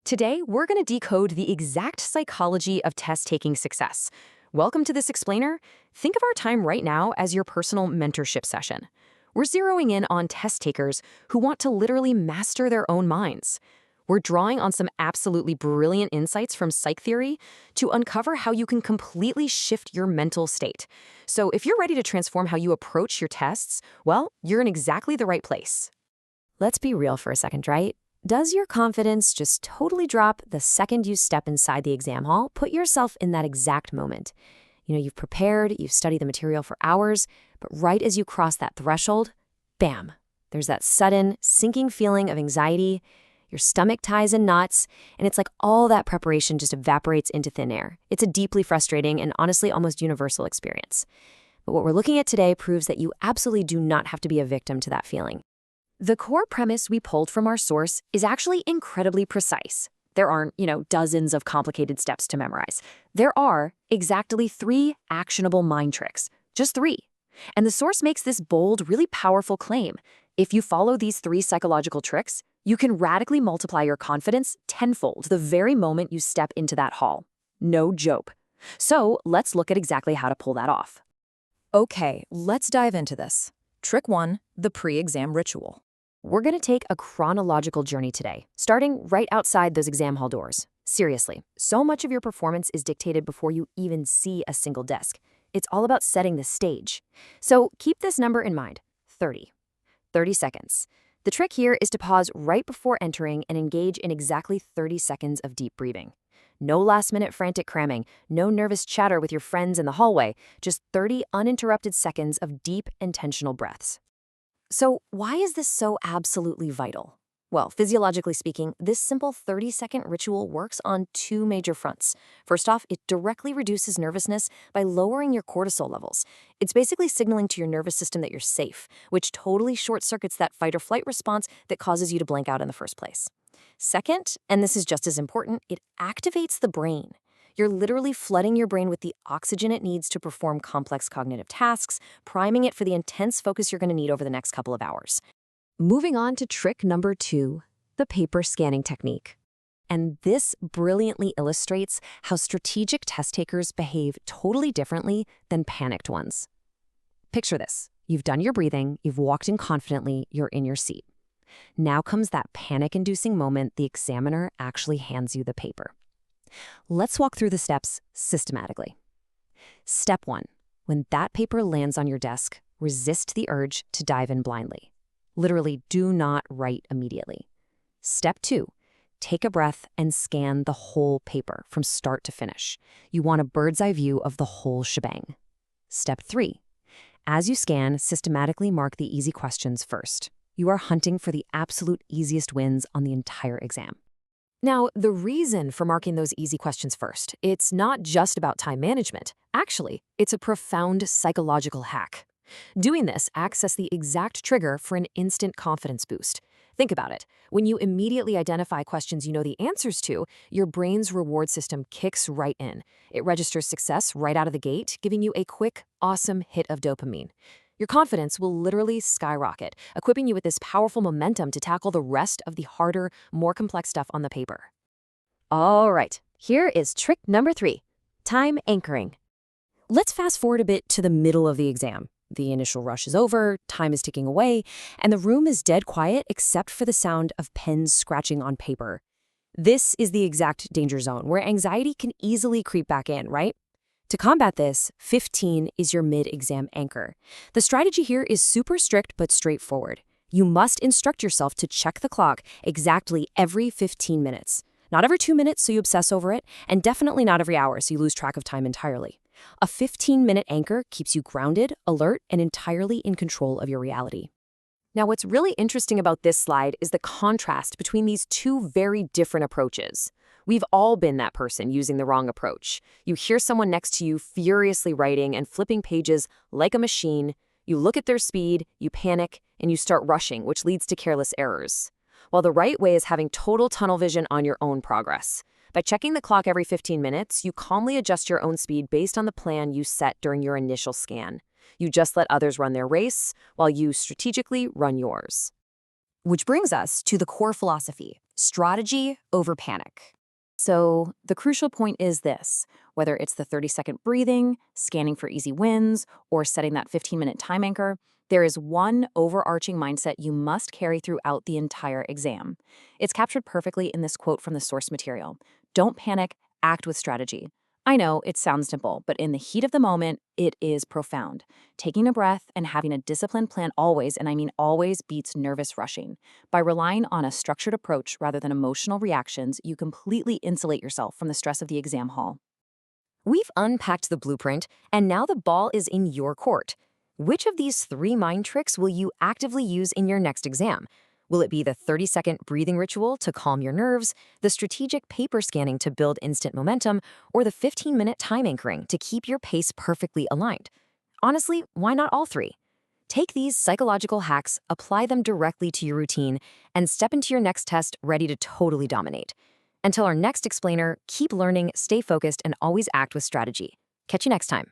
Today, we're going to decode the exact psychology of test-taking success. Welcome to This Explainer. Think of our time right now as your personal mentorship session. We're zeroing in on test takers who want to literally master their own minds. We're drawing on some absolutely brilliant insights from psych theory to uncover how you can completely shift your mental state. So if you're ready to transform how you approach your tests, well, you're in exactly the right place. Let's be real for a second, right? Does your confidence just totally drop the second you step inside the exam hall? Put yourself in that exact moment. You've prepared, you've studied the material for hours, but right as you cross that threshold, bam, there's that sudden, sinking feeling of anxiety. Your stomach ties in knots, and it's like all that preparation just evaporates into thin air. It's a deeply frustrating and honestly almost universal experience. But what we're looking at today proves that you absolutely do not have to be a victim to that feeling. The core premise we pulled from our source is actually incredibly precise. There aren't, dozens of complicated steps to memorize. There are exactly 3 actionable mind tricks. Just 3. And the source makes this bold, really powerful claim. If you follow these 3 psychological tricks, you can radically multiply your confidence tenfold the very moment you step into that hall. No joke. So let's look at exactly how to pull that off. Okay, let's dive into this. Trick 1, the pre-exam ritual. We're going to take a chronological journey today, starting right outside those exam hall doors. Seriously, so much of your performance is dictated before you even see a single desk. It's all about setting the stage. So keep this number in mind, 30. 30 seconds. The trick here is to pause right before entering and engage in exactly 30 seconds of deep breathing. No last-minute frantic cramming, no nervous chatter with your friends in the hallway, just 30 uninterrupted seconds of deep, intentional breaths. So why is this so absolutely vital? Well, physiologically speaking, this simple 30-second ritual works on 2 major fronts. First off, it directly reduces nervousness by lowering your cortisol levels. It's basically signaling to your nervous system that you're safe, which totally short-circuits that fight-or-flight response that causes you to blank out in the first place. Second, and this is just as important, it activates the brain. You're literally flooding your brain with the oxygen it needs to perform complex cognitive tasks, priming it for the intense focus you're going to need over the next couple of hours. Moving on to trick number 2, the paper scanning technique. And this brilliantly illustrates how strategic test takers behave totally differently than panicked ones. Picture this. You've done your breathing, you've walked in confidently, you're in your seat. Now comes that panic-inducing moment the examiner actually hands you the paper. Let's walk through the steps systematically. Step 1. When that paper lands on your desk, resist the urge to dive in blindly. Literally, do not write immediately. Step 2. Take a breath and scan the whole paper from start to finish. You want a bird's eye view of the whole shebang. Step 3. As you scan, systematically mark the easy questions first. You are hunting for the absolute easiest wins on the entire exam. Now, the reason for marking those easy questions first, it's not just about time management. Actually, it's a profound psychological hack. Doing this acts as the exact trigger for an instant confidence boost. Think about it. When you immediately identify questions you know the answers to, your brain's reward system kicks right in. It registers success right out of the gate, giving you a quick, awesome hit of dopamine. Your confidence will literally skyrocket, equipping you with this powerful momentum to tackle the rest of the harder, more complex stuff on the paper. All right, here is trick number 3, time anchoring. Let's fast forward a bit to the middle of the exam. The initial rush is over, time is ticking away, and the room is dead quiet except for the sound of pens scratching on paper. This is the exact danger zone where anxiety can easily creep back in, right? To combat this, 15 is your mid-exam anchor. The strategy here is super strict but straightforward. You must instruct yourself to check the clock exactly every 15 minutes. Not every 2 minutes so you obsess over it, and definitely not every hour so you lose track of time entirely. A 15-minute anchor keeps you grounded, alert, and entirely in control of your reality. Now, what's really interesting about this slide is the contrast between these 2 very different approaches. We've all been that person using the wrong approach. You hear someone next to you furiously writing and flipping pages like a machine. You look at their speed, you panic, and you start rushing, which leads to careless errors. While the right way is having total tunnel vision on your own progress. By checking the clock every 15 minutes, you calmly adjust your own speed based on the plan you set during your initial scan. You just let others run their race, while you strategically run yours. Which brings us to the core philosophy. Strategy over panic. So, the crucial point is this: whether it's the 30-second breathing, scanning for easy wins, or setting that 15-minute time anchor, there is one overarching mindset you must carry throughout the entire exam. It's captured perfectly in this quote from the source material: "Don't panic, act with strategy." I know it sounds simple, but in the heat of the moment, it is profound. Taking a breath and having a disciplined plan always, and I mean always, beats nervous rushing. By relying on a structured approach rather than emotional reactions, you completely insulate yourself from the stress of the exam hall. We've unpacked the blueprint, and now the ball is in your court. Which of these 3 mind tricks will you actively use in your next exam? Will it be the 30-second breathing ritual to calm your nerves, the strategic paper scanning to build instant momentum, or the 15-minute time anchoring to keep your pace perfectly aligned? Honestly, why not all 3? Take these psychological hacks, apply them directly to your routine, and step into your next test ready to totally dominate. Until our next explainer, keep learning, stay focused, and always act with strategy. Catch you next time.